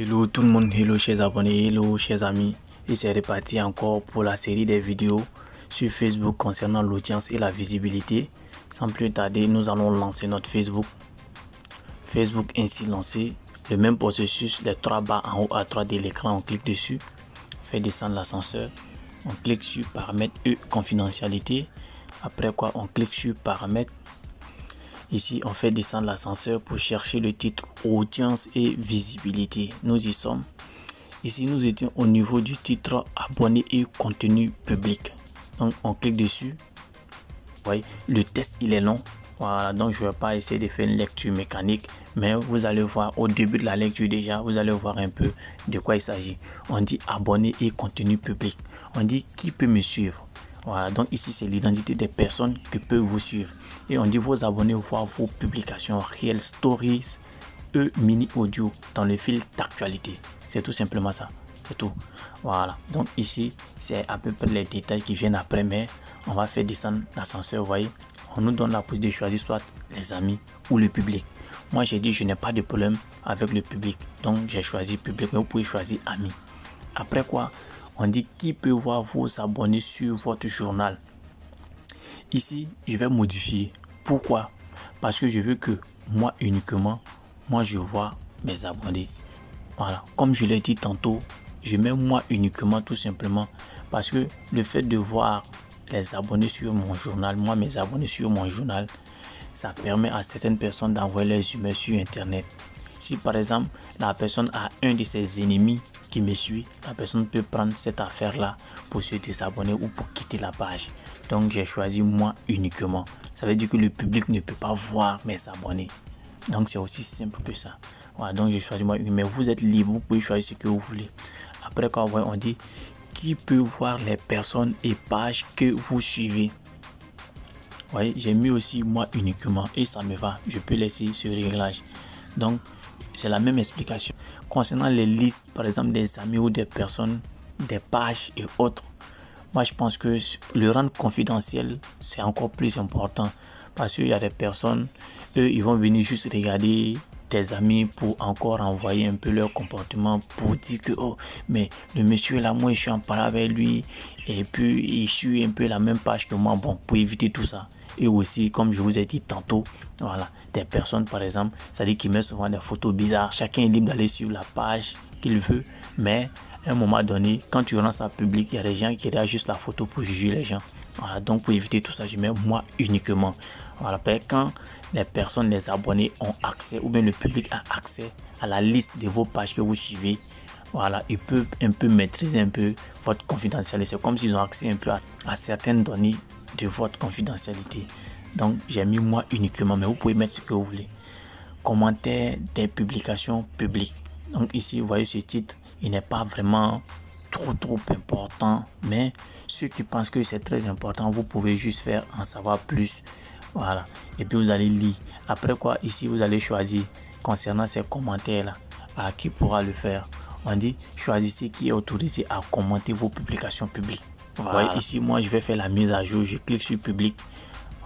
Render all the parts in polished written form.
Hello tout le monde, hello chers abonnés, hello chers amis. Et c'est reparti encore pour la série des vidéos sur Facebook concernant l'audience et la visibilité. Sans plus tarder, nous allons lancer notre Facebook. Facebook ainsi lancé, le même processus, les trois barres en haut à droite de l'écran, on clique dessus, fait descendre l'ascenseur, on clique sur paramètres et confidentialité. Après quoi, on clique sur paramètres. Ici, on fait descendre l'ascenseur pour chercher le titre audience et visibilité. Nous y sommes. Ici, nous étions au niveau du titre abonné et contenu public. Donc, on clique dessus. Vous voyez, le test, il est long. Voilà, donc je ne vais pas essayer de faire une lecture mécanique. Mais vous allez voir au début de la lecture déjà, vous allez voir un peu de quoi il s'agit. On dit abonné et contenu public. On dit qui peut me suivre. Voilà, donc ici, c'est l'identité des personnes qui peuvent vous suivre. Et on dit vos abonnés voir vos publications réelles, stories, mini audio dans le fil d'actualité. C'est tout simplement ça. C'est tout. Voilà. Donc ici, c'est à peu près les détails qui viennent après, mais on va faire descendre l'ascenseur. Vous voyez, on nous donne la possibilité de choisir soit les amis ou le public. Moi, j'ai dit je n'ai pas de problème avec le public. Donc, j'ai choisi public, mais vous pouvez choisir amis. Après quoi, on dit qui peut voir vos abonnés sur votre journal. Ici, je vais modifier. Pourquoi? Parce que je veux que moi uniquement, moi je vois mes abonnés. Voilà. Comme je l'ai dit tantôt, je mets moi uniquement tout simplement parce que le fait de voir les abonnés sur mon journal, moi mes abonnés sur mon journal, ça permet à certaines personnes d'envoyer leurs emails sur internet. Si par exemple la personne a un de ses ennemis qui me suit, la personne peut prendre cette affaire là pour se désabonner ou pour quitter la page. Donc j'ai choisi moi uniquement. Ça veut dire que le public ne peut pas voir mes abonnés. Donc c'est aussi simple que ça. Voilà, donc j'ai choisi moi uniquement. Mais vous êtes libre, vous pouvez choisir ce que vous voulez. Après quand on dit qui peut voir les personnes et pages que vous suivez. Vous voyez, j'ai mis aussi moi uniquement et ça me va. Je peux laisser ce réglage. Donc c'est la même explication. Concernant les listes, par exemple des amis ou des personnes, des pages et autres, moi je pense que le rendre confidentiel, c'est encore plus important. Parce qu'il y a des personnes, eux, ils vont venir juste regarder tes amis pour encore envoyer un peu leur comportement, pour dire que, oh, mais le monsieur là, moi je suis en parlant avec lui, et puis il suit un peu la même page que moi. Bon, pour éviter tout ça. Et aussi, comme je vous ai dit tantôt, voilà, des personnes par exemple, ça dit qu'ils mettent souvent des photos bizarres. Chacun est libre d'aller sur la page qu'il veut, mais à un moment donné, quand tu rends ça public, il y a des gens qui regardent juste la photo pour juger les gens. Voilà, donc pour éviter tout ça, je mets moi uniquement. Voilà, quand les personnes, les abonnés ont accès, ou bien le public a accès à la liste de vos pages que vous suivez, voilà, ils peuvent un peu maîtriser un peu votre confidentialité. C'est comme s'ils ont accès un peu à certaines données de votre confidentialité. Donc j'ai mis moi uniquement, mais vous pouvez mettre ce que vous voulez. Commentaires des publications publiques. Donc ici, vous voyez ce titre, il n'est pas vraiment trop important, mais ceux qui pensent que c'est très important, vous pouvez juste faire en savoir plus. Voilà, et puis vous allez lire. Après quoi, ici vous allez choisir concernant ces commentaires là, à qui pourra le faire. On dit choisissez qui est autorisé à commenter vos publications publiques. Voilà. Vous voyez, ici moi je vais faire la mise à jour, je clique sur public.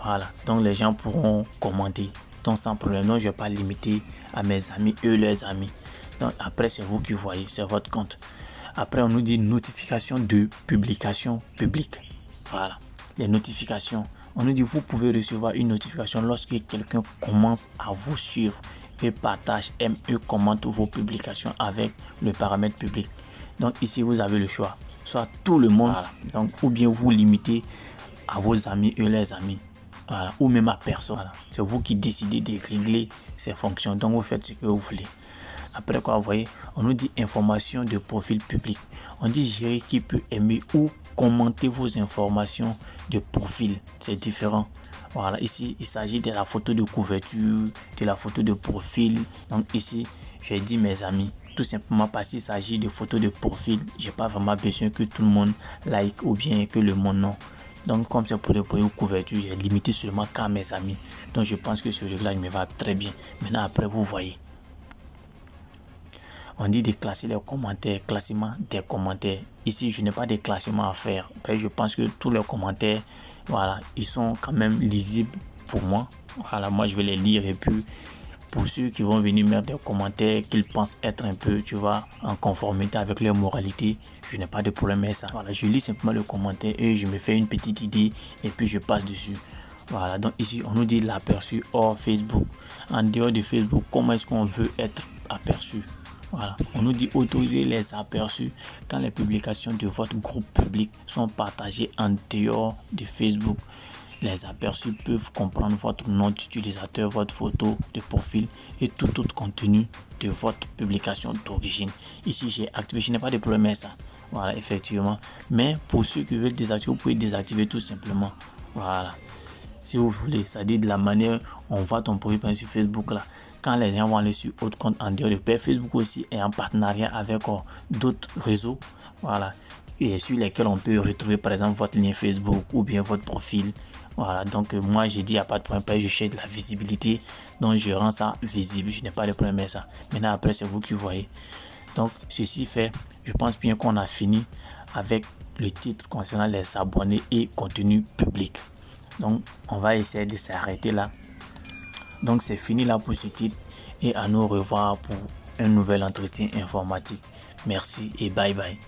Voilà, donc les gens pourront commenter. Donc sans problème, non, je ne vais pas limiter à mes amis, eux leurs amis. Donc après c'est vous qui voyez, c'est votre compte. Après on nous dit notification de publication publique. Voilà, les notifications. On nous dit vous pouvez recevoir une notification lorsque quelqu'un commence à vous suivre et partage, aime et commente vos publications avec le paramètre public. Donc ici vous avez le choix, soit tout le monde, voilà. Donc ou bien vous limitez à vos amis et leurs amis. Voilà, ou même à personne. Voilà. C'est vous qui décidez de régler ces fonctions. Donc vous faites ce que vous voulez. Après quoi, vous voyez, on nous dit information de profil public. On dit gérer qui peut aimer ou commenter vos informations de profil. C'est différent. Voilà, ici, il s'agit de la photo de couverture, de la photo de profil. Donc ici, j'ai dit mes amis. Tout simplement parce qu'il s'agit de photos de profil. J'ai pas vraiment besoin que tout le monde like ou bien que le monde non. Donc comme c'est pour les couvertures, j'ai limité seulement qu'à mes amis. Donc je pense que ce réglage me va très bien. Maintenant après vous voyez. On dit de classer les commentaires, classement des commentaires. Ici, je n'ai pas de classement à faire. Je pense que tous les commentaires, voilà, ils sont quand même lisibles pour moi. Voilà, moi je vais les lire et puis pour ceux qui vont venir mettre des commentaires qu'ils pensent être un peu, tu vois, en conformité avec leur moralité, je n'ai pas de problème avec ça. Voilà, je lis simplement le commentaire et je me fais une petite idée et puis je passe dessus. Voilà, donc ici on nous dit l'aperçu hors Facebook. En dehors de Facebook, comment est-ce qu'on veut être aperçu? Voilà, on nous dit autoriser les aperçus quand les publications de votre groupe public sont partagées en dehors de Facebook. Les aperçus peuvent comprendre votre nom d'utilisateur, votre photo de profil et tout autre contenu de votre publication d'origine. Ici, j'ai activé, je n'ai pas de problème avec ça. Voilà, effectivement. Mais pour ceux qui veulent désactiver, vous pouvez désactiver tout simplement. Voilà. Si vous voulez, c'est-à-dire de la manière on voit ton profil sur Facebook là. Quand les gens vont aller sur autre compte en dehors de Facebook aussi est en partenariat avec d'autres réseaux. Voilà. Et sur lesquels on peut retrouver par exemple votre lien Facebook ou bien votre profil. Voilà, donc moi j'ai dit il n'y a pas de problème, je cherche de la visibilité, donc je rends ça visible, je n'ai pas de problème avec ça. Maintenant après c'est vous qui voyez. Donc ceci fait, je pense bien qu'on a fini avec le titre concernant les abonnés et contenu public. Donc on va essayer de s'arrêter là. Donc c'est fini là pour ce titre et à nous revoir pour un nouvel entretien informatique. Merci et bye bye.